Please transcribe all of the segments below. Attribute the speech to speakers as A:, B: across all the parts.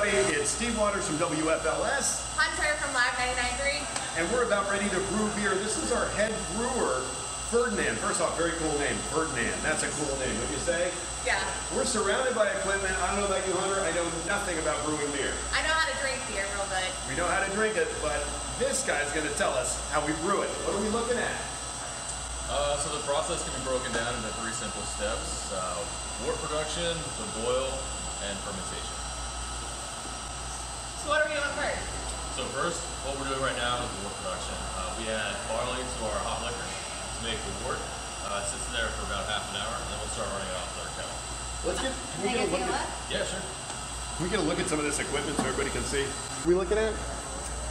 A: everybody. It's Steve Waters from WFLS.
B: Hunter from Live 99.3.
A: And we're about ready to brew beer. This is our head brewer, Ferdinand. First off, very cool name, Ferdinand. That's a cool name, wouldn't you say?
B: Yeah.
A: We're surrounded by equipment. I don't know about you, Hunter. I know nothing about brewing beer.
B: I know how to drink beer real good.
A: We know how to drink it, but this guy's going to tell us how we brew it. What are we looking at?
C: So the process can be broken down into 3 simple steps. Wort production, the boil, and fermentation.
B: So what are we doing first?
C: So first, what we're doing right now is the wort production. We add barley to our hot liquor to make the wort. It sits there for about half an hour, and then we'll start running it off with our kettle.
A: Can we get a look at?
C: Yeah, sure.
A: Can we get a look at some of this equipment so everybody can see? What are we looking at?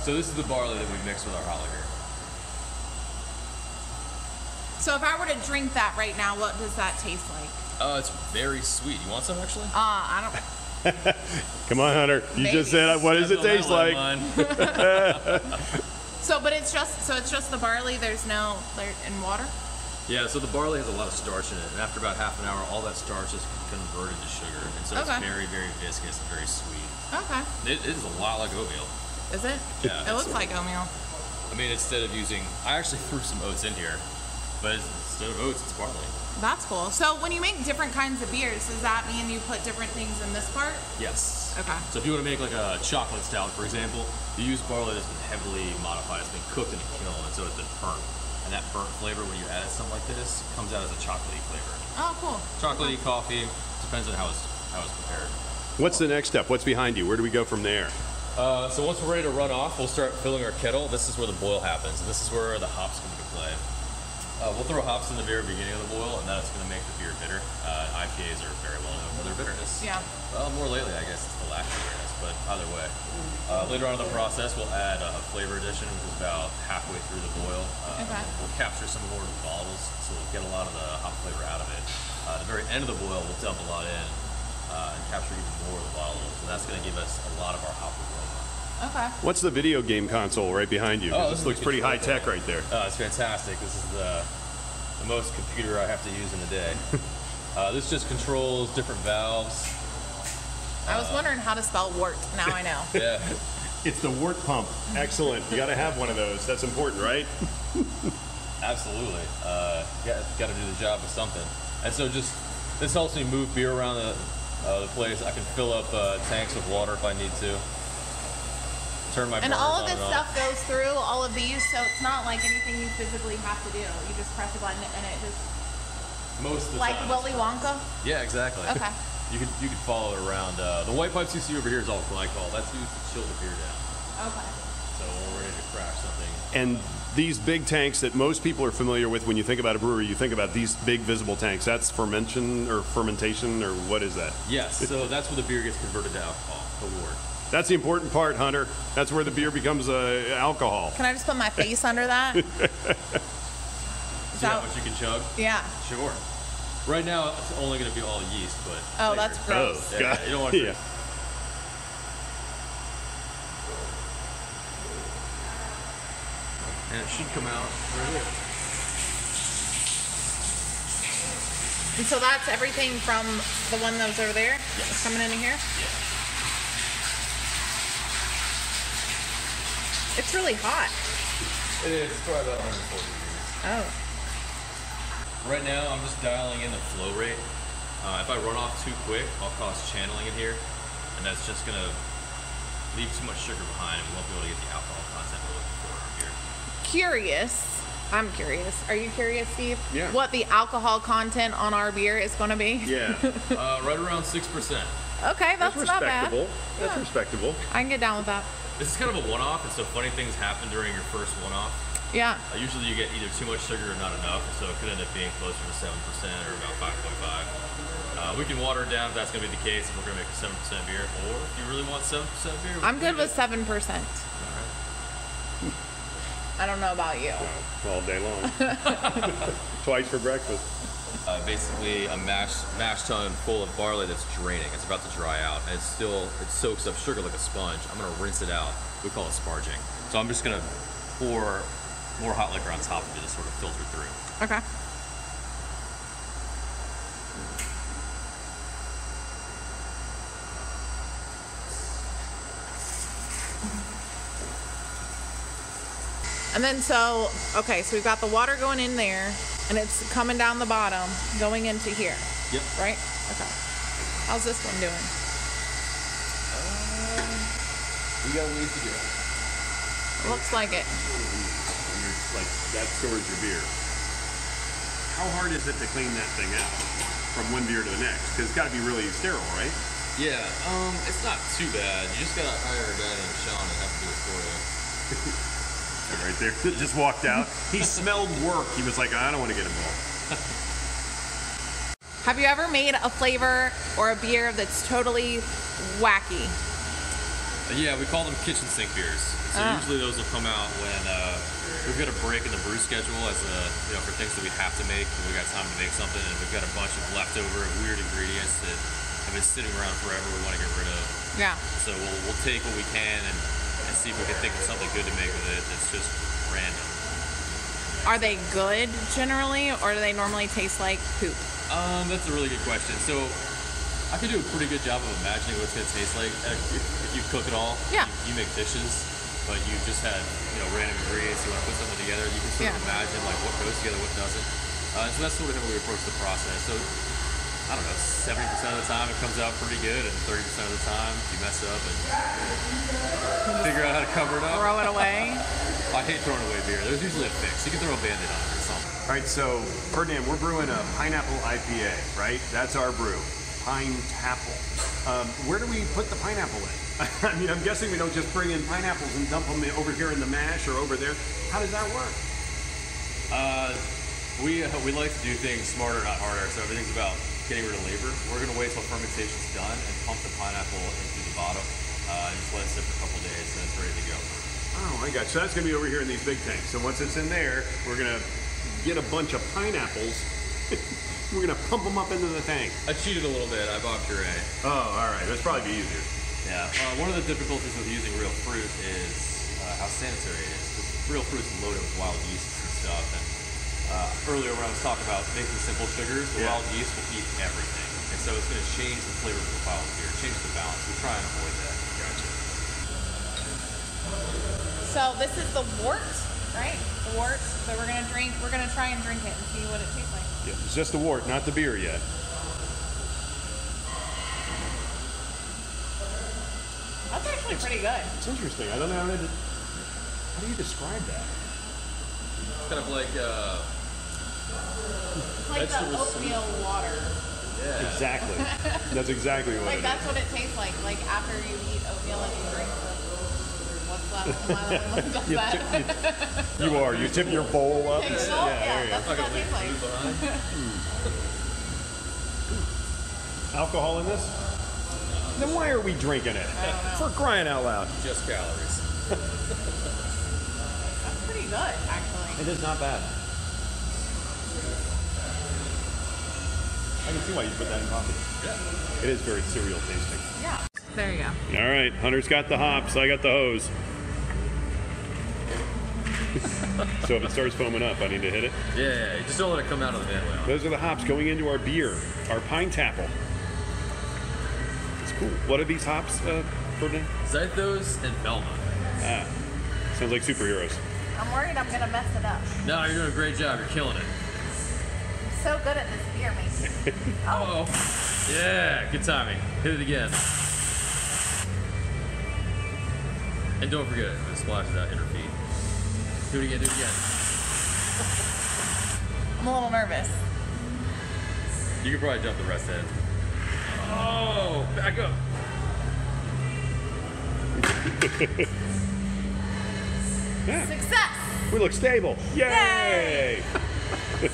C: So this is the barley that we mix with our hot liquor.
B: So if I were to drink that right now, what does that taste like?
C: It's very sweet. You want some actually?
B: I don't.
A: Come on, Hunter. You
B: Maybe.
A: just said, what does it taste like?
B: So, but it's just the barley. There's no in water.
C: Yeah, so the barley has a lot of starch in it, and after about half an hour, all that starch is converted to sugar, and so it's very, very viscous and very sweet.
B: Okay.
C: It is a lot like oatmeal.
B: Is it?
C: Yeah.
B: It looks like oatmeal.
C: I mean, instead of using, I actually threw some oats in here, but instead of oats, it's barley.
B: That's cool. So when you make different kinds of beers, does that mean you put different things in this part?
C: Yes.
B: Okay.
C: So if you want to make like a chocolate stout, for example, you use barley that's been heavily modified. It's been cooked in a kiln, and so it's been burnt. And that burnt flavor, when you add something like this, comes out as a chocolatey flavor.
B: Oh, cool.
C: Chocolatey coffee, depends on how it's prepared.
A: What's the next step? What's behind you? Where do we go from there?
C: So once we're ready to run off, we'll start filling our kettle. This is where the boil happens. This is where the hops come into play. We'll throw hops in the very beginning of the boil, and that's going to make the beer bitter. IPAs are very well known for their bitterness.
B: Yeah.
C: Well, more lately, I guess, it's the lack of bitterness, but either way. Later on in the process, we'll add a flavor addition, which is about halfway through the boil. We'll capture some more of the volatiles, so we'll get a lot of the hop flavor out of it. At the very end of the boil, we'll dump a lot in and capture even more of the volatiles, and that's going to give us a lot of our hop aroma.
B: Okay.
A: What's the video game console right behind you? This looks pretty high tech right there.
C: It's fantastic. This is the most computer I have to use in a day. This just controls different valves.
B: I was wondering how to spell wort. Now I know.
C: Yeah.
A: It's the wort pump. Excellent. You got to have one of those. That's important, right?
C: Absolutely. Got to do the job with something. And so this helps me move beer around the place. I can fill up tanks with water if I need to. Turn my
B: and all of this
C: on
B: stuff goes through all of these, so it's not like anything you physically have to do. You just press a button and it just
C: most of the
B: like
C: time.
B: Willy Wonka.
C: Yeah, exactly.
B: Okay.
C: You could follow it around. The white pipes you see over here is all glycol. That's used to chill the beer down.
B: Okay.
C: So when we're ready to crash something.
A: And these big tanks that most people are familiar with when you think about a brewery, you think about these big visible tanks. That's fermentation, or what is that?
C: Yes. So that's where the beer gets converted to alcohol, the wort.
A: That's the important part, Hunter. That's where the beer becomes alcohol.
B: Can I just put my face under that?
C: See how much you can chug?
B: Yeah.
C: Sure. Right now, it's only going to be all yeast, but...
B: Oh, that's gross.
A: Oh,
C: yeah, you don't want to...
A: Yeah.
C: And it should come out right here.
B: And so that's everything from the one that was over there?
C: Yes.
B: It's coming into here?
C: Yeah.
B: It's really hot.
C: It is. It's probably about 140 degrees.
B: Oh.
C: Right now, I'm just dialing in the flow rate. If I run off too quick, I'll cause channeling in here, and that's just going to leave too much sugar behind, and we won't be able to get the alcohol content we're looking for here.
B: I'm curious. Are you curious, Steve?
A: Yeah.
B: What the alcohol content on our beer is going to be?
A: Yeah.
C: Right around 6%.
B: Okay, that's not bad.
A: That's respectable.
B: I can get down with that.
C: This is kind of a one-off, and so funny things happen during your first one-off.
B: Yeah.
C: Usually you get either too much sugar or not enough, so it could end up being closer to 7% or about 5.5. We can water it down if that's going to be the case, if we're going to make a 7% beer, or if you really want 7% beer.
B: I'm good with 7%.
C: All right.
B: I don't know about you.
A: All day long. Twice for breakfast.
C: Basically a mash tun full of barley that's draining. It's about to dry out, and it soaks up sugar like a sponge. I'm going to rinse it out. We call it sparging. So I'm just going to pour more hot liquor on top of it to sort of filter through.
B: Okay. And then so we've got the water going in there, and it's coming down the bottom, going into here.
C: Yep.
B: Right? Okay. How's this one doing?
C: We got a ways to go.
B: Looks like it.
A: Like that stores your beer. How hard is it to clean that thing out from one beer to the next? Because it's got to be really sterile, right?
C: Yeah, it's not too bad. You just gotta hire a guy named Sean and have to do it for you.
A: Right there, just walked out. He smelled work. He was like, I don't want to get involved.
B: Have you ever made a flavor or a beer that's totally wacky?
C: Yeah, we call them kitchen sink beers. So usually those will come out when we've got a break in the brew schedule for things that we have to make. When we got time to make something, and we've got a bunch of leftover weird ingredients that have been sitting around forever. We want to get rid of.
B: Yeah.
C: So we'll take what we can and see if we can think of something good to make with it. That's just random.
B: Are they good generally, or do they normally taste like poop?
C: That's a really good question. So I could do a pretty good job of imagining what it's going to taste like if you cook it all.
B: Yeah.
C: You make dishes, but you just had random ingredients. You want to put something together. You can sort of imagine like what goes together, what doesn't. So that's sort of how we approach the process. So I don't know, 70% of the time it comes out pretty good, and 30% of the time you mess up and figure out how to cover it up.
B: Throw it away.
C: I hate throwing away beer. There's usually a fix. You can throw a Band-Aid on it or something.
A: All right, so Ferdinand, we're brewing a pineapple IPA, right? That's our brew, Pinetapple. Where do we put the pineapple in? I mean, I'm guessing we don't just bring in pineapples and dump them over here in the mash or over there. How does that work?
C: We like to do things smarter, not harder. So everything's about getting rid of labor. We're going to wait till fermentation's done and pump the pineapple into the bottom and just let it sit for a couple days, and it's ready to go.
A: Oh, I got you. So that's going to be over here in these big tanks. So once it's in there, we're going to get a bunch of pineapples. We're going to pump them up into the tank.
C: I cheated a little bit. I bought puree.
A: Oh, all right. That's probably be easier.
C: Yeah. One of the difficulties with using real fruit is how sanitary it is. Because real fruit's loaded with wild yeasts and stuff. And earlier when I was talking about making simple sugars, the wild yeast will eat everything. And so it's going to change the flavor profile of beer, change the balance. We try and avoid that.
A: Gotcha.
B: So this is the wort, right? The wort that we're gonna drink. We're gonna try and drink it and see what it tastes like.
A: Yeah, it's just the wort, not the beer yet.
B: That's actually pretty good.
A: It's interesting. I don't know how do you describe that?
C: It's kind of like
B: It's like the oatmeal water.
C: yeah.
A: Exactly. That's exactly what
B: Like
A: it
B: that's what it tastes like. Like after you eat oatmeal and you drink what's left of that.
A: You are. You tip your bowl up.
B: Yeah, that's what that tastes like.
A: Alcohol in this? Then why are we drinking it? For crying out loud.
C: Just calories.
B: That's pretty good, actually.
A: It is not bad. I can see why you put that in coffee.
C: Yeah.
A: It is very cereal tasting.
B: Yeah. There you go.
A: All right, Hunter's got the hops. I got the hose. So if it starts foaming up, I need to hit it.
C: Yeah. You just don't let it come out of the van well.
A: Those are the hops going into our beer, our Pinetapple. It's cool. What are these hops, Ferdinand?
C: Zythos and Belma.
A: Ah, sounds like superheroes.
B: I'm worried I'm gonna mess it up.
C: No, you're doing a great job. You're killing it.
B: I'm so good at this beer making.
C: Oh. Yeah, good timing. Hit it again. And don't forget, if it splashes out, hit her feet. Do it again, do it again.
B: I'm a little nervous.
C: You could probably jump the rest in. Oh, back up.
A: Yeah,
B: Success!
A: we look stable. Yay!
B: Yay!